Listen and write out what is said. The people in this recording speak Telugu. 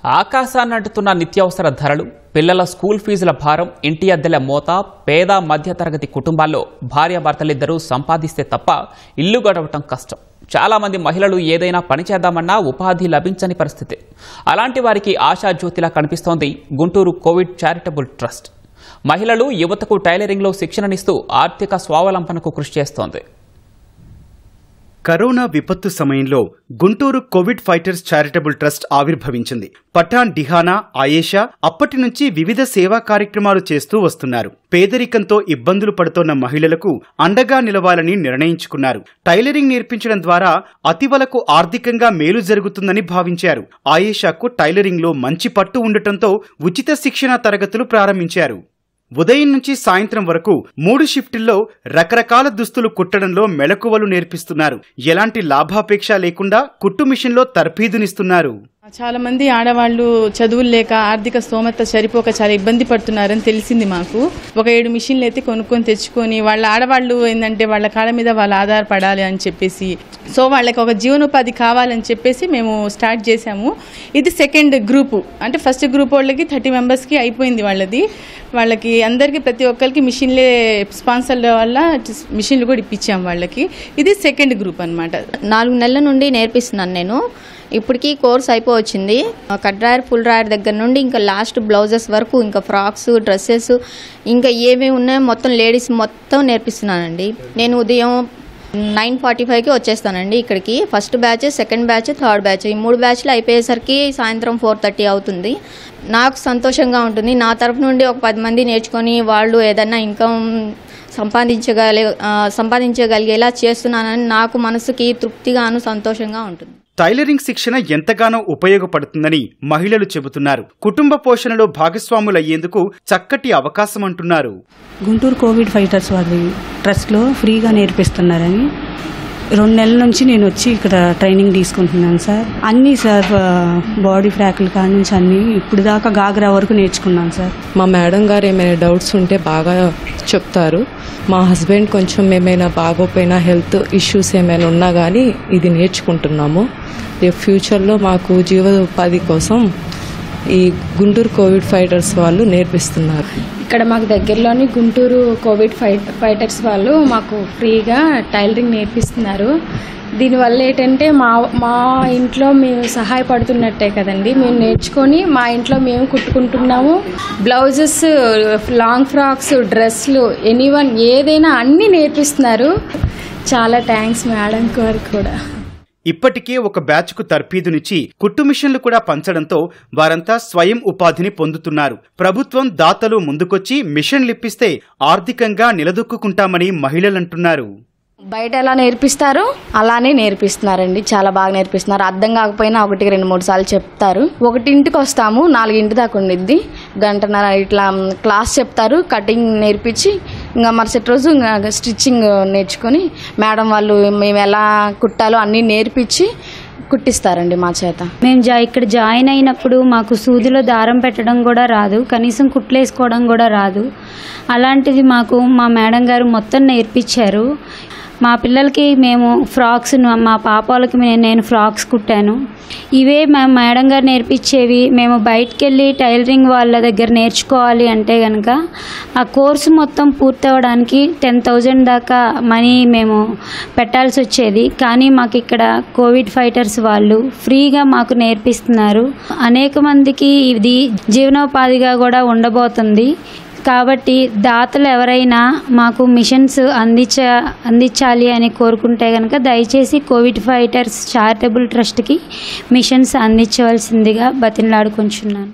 ఆకాశాన్ని అంటుతున్న నిత్యావసర ధరలు, పిల్లల స్కూల్ ఫీజుల భారం, ఇంటి అద్దెల మోత, పేద మధ్యతరగతి కుటుంబాల్లో భార్యాభర్తలిద్దరూ సంపాదిస్తే తప్ప ఇల్లు గడవటం కష్టం. చాలా మంది మహిళలు ఏదైనా పని చేద్దామన్నా ఉపాధి లభించని పరిస్థితి. అలాంటి వారికి ఆశాజ్యోతిలా కనిపిస్తోంది గుంటూరు కోవిడ్ చారిటబుల్ ట్రస్ట్. మహిళలు, యువతకు టైలరింగ్లో శిక్షణనిస్తూ ఆర్థిక స్వావలంబనకు కృషి చేస్తోంది. కరోనా విపత్తు సమయంలో Guntur Covid fighters charitable trust ఆవిర్భవించింది. పఠాన్ డిహానా, ఆయేషా అప్పటి నుంచి వివిధ సేవా కార్యక్రమాలు చేస్తూ వస్తున్నారు. పేదరికంతో ఇబ్బందులు పడుతోన్న మహిళలకు అండగా నిలవాలని నిర్ణయించుకున్నారు. టైలరింగ్ నేర్పించడం ద్వారా అతివలకు ఆర్థికంగా మేలు జరుగుతుందని భావించారు. ఆయేషాకు టైలరింగ్లో మంచి పట్టు ఉండటంతో ఉచిత శిక్షణ తరగతులు ప్రారంభించారు. ఉదయం నుంచి సాయంత్రం వరకు 3 షిఫ్టుల్లో రకరకాల దుస్తులు కుట్టడంలో మెళకువలు నేర్పిస్తున్నారు. ఎలాంటి లాభాపేక్ష లేకుండా కుట్టు మిషన్లో తర్ఫీదునిస్తున్నారు. చాలా మంది ఆడవాళ్లు చదువులు లేక ఆర్థిక స్తోమత సరిపోక చాలా ఇబ్బంది పడుతున్నారని తెలిసింది మాకు. ఒక 7 మిషన్లు అయితే కొనుక్కొని తెచ్చుకొని వాళ్ళ ఆడవాళ్లు ఏంటంటే వాళ్ళ కాళ్ళ మీద వాళ్ళు ఆధారపడాలి అని చెప్పేసి, సో వాళ్ళకి ఒక జీవనోపాధి కావాలని చెప్పేసి మేము స్టార్ట్ చేశాము. ఇది సెకండ్ గ్రూపు, అంటే ఫస్ట్ గ్రూప్ వాళ్ళకి 30 మెంబర్స్కి అయిపోయింది వాళ్ళది. వాళ్ళకి అందరికీ ప్రతి ఒక్కరికి మిషన్లే స్పాన్సర్ల వల్ల మిషన్లు కూడా ఇప్పించాము వాళ్ళకి. ఇది సెకండ్ గ్రూప్ అనమాట. 4 నెలల నుండి నేర్పిస్తున్నాను నేను. ఇప్పటికీ కోర్స్ అయిపోవచ్చింది. కట్ డ్రాయర్, ఫుల్ డ్రాయర్ దగ్గర నుండి ఇంకా లాస్ట్ బ్లౌజెస్ వరకు, ఇంకా ఫ్రాక్స్, డ్రెస్సెస్, ఇంకా ఏమేమి ఉన్నాయో మొత్తం లేడీస్ మొత్తం నేర్పిస్తున్నానండి. నేను ఉదయం 9:45కి వచ్చేస్తానండి ఇక్కడికి. First batch, second batch, third batch, ఈ 3 బ్యాచ్లు అయిపోయేసరికి సాయంత్రం 4:30 అవుతుంది. నాకు సంతోషంగా ఉంటుంది. నా తరఫు నుండి ఒక 10 మంది నేర్చుకొని వాళ్ళు ఏదన్నా ఇన్కమ్ సంపాదించగలిగేలా చేస్తున్నానని నాకు మనసుకి తృప్తిగాను సంతోషంగా ఉంటుంది. టైలరింగ్ శిక్షణ ఎంతగానో ఉపయోగపడుతుందని మహిళలు చెబుతున్నారు. కుటుంబ పోషణలో భాగస్వాములయ్యేందుకు చక్కటి అవకాశం అంటున్నారు. గుంటూరు కోవిడ్ ఫైటర్స్ వారి ట్రస్ట్లో ఫ్రీగా నేర్పిస్తున్నారని 2 నెలల నుంచి నేను వచ్చి ఇక్కడ ట్రైనింగ్ తీసుకుంటున్నాను సార్. అన్నీ సార్, బాడీ ఫ్రాక్ల కాడ నుంచి అన్నీ ఇప్పుడు దాకా గాగ్రా వరకు నేర్చుకున్నాను సార్. మా మేడం గారు ఏమైనా డౌట్స్ ఉంటే బాగా చెప్తారు. మా హస్బెండ్ కొంచెం ఏమైనా బాగోపోయినా, హెల్త్ ఇష్యూస్ ఏమైనా ఉన్నా కానీ ఇది నేర్చుకుంటున్నాము. రేపు ఫ్యూచర్లో మాకు జీవనోపాధి కోసం ఈ గుంటూరు కోవిడ్ ఫైటర్స్ వాళ్ళు నేర్పిస్తున్నారు. ఇక్కడ మాకు దగ్గరలోని గుంటూరు కోవిడ్ ఫైటర్స్ వాళ్ళు మాకు ఫ్రీగా టైలరింగ్ నేర్పిస్తున్నారు. దీనివల్ల ఏంటంటే మా ఇంట్లో మేము సహాయపడుతున్నట్టే కదండి. మేము నేర్చుకొని మా ఇంట్లో మేము కుట్టుకుంటున్నాము. బ్లౌజెస్, లాంగ్ ఫ్రాక్స్, డ్రెస్లు, ఎనీవన్ ఏదైనా అన్నీ నేర్పిస్తున్నారు. చాలా థ్యాంక్స్ మేడం గారికి కూడా. ఇప్పటికే ఒక బ్యాచ్కు తర్ఫీదునిచ్చి కుట్టు మిషన్లు కూడా పంచడంతో వారంతా స్వయం ఉపాధిని పొందుతున్నారు. ప్రభుత్వం, దాతలు ముందుకొచ్చి మిషన్లిప్పిస్తే ఆర్థికంగా నిలదొక్కుంటామని మహిళలంటున్నారు. బయట ఎలా నేర్పిస్తారు అలానే నేర్పిస్తున్నారండి. చాలా బాగా నేర్పిస్తున్నారు. అర్థం కాకపోయినా 1, 2, 3 సార్లు చెప్తారు. 1ంటికి వస్తాము, 4 దాకా ఉండిద్ది. 1 గంట ఇట్లా క్లాస్ చెప్తారు. కటింగ్ నేర్పించి ఇంకా మరుసటి రోజు ఇంకా స్టిచ్చింగ్ నేర్చుకొని మేడం వాళ్ళు మేము ఎలా కుట్టాలో అన్నీ నేర్పించి కుట్టిస్తారండి మా చేత. మేము ఇక్కడ జాయిన్ అయినప్పుడు మాకు సూదిలో దారం పెట్టడం కూడా రాదు, కనీసం కుట్లేసుకోవడం కూడా రాదు. అలాంటిది మాకు మా మేడం గారు మొత్తం నేర్పించారు. మా పిల్లలకి మేము ఫ్రాక్స్, మా పాప వాళ్ళకి నేను ఫ్రాక్స్ కుట్టాను. ఇవే మా మేడం గారు నేర్పించేవి. మేము బయటికి వెళ్ళి టైలరింగ్ వాళ్ళ దగ్గర నేర్చుకోవాలి అంటే కనుక ఆ కోర్సు మొత్తం పూర్తవడానికి 10,000 దాకా మనీ మేము పెట్టాల్సి వచ్చేది. కానీ మాకు ఇక్కడ కోవిడ్ ఫైటర్స్ వాళ్ళు ఫ్రీగా మాకు నేర్పిస్తున్నారు. అనేక మందికి ఇది జీవనోపాధిగా కూడా ఉండబోతుంది. కాబట్టి దాతలు ఎవరైనా మాకు మిషన్స్ అందించాలి అని కోరుకుంటే కనుక దయచేసి కోవిడ్ ఫైటర్స్ చారిటబుల్ ట్రస్ట్కి మిషన్స్ అందించవలసిందిగా బతిమలాడుకుంటున్నాను.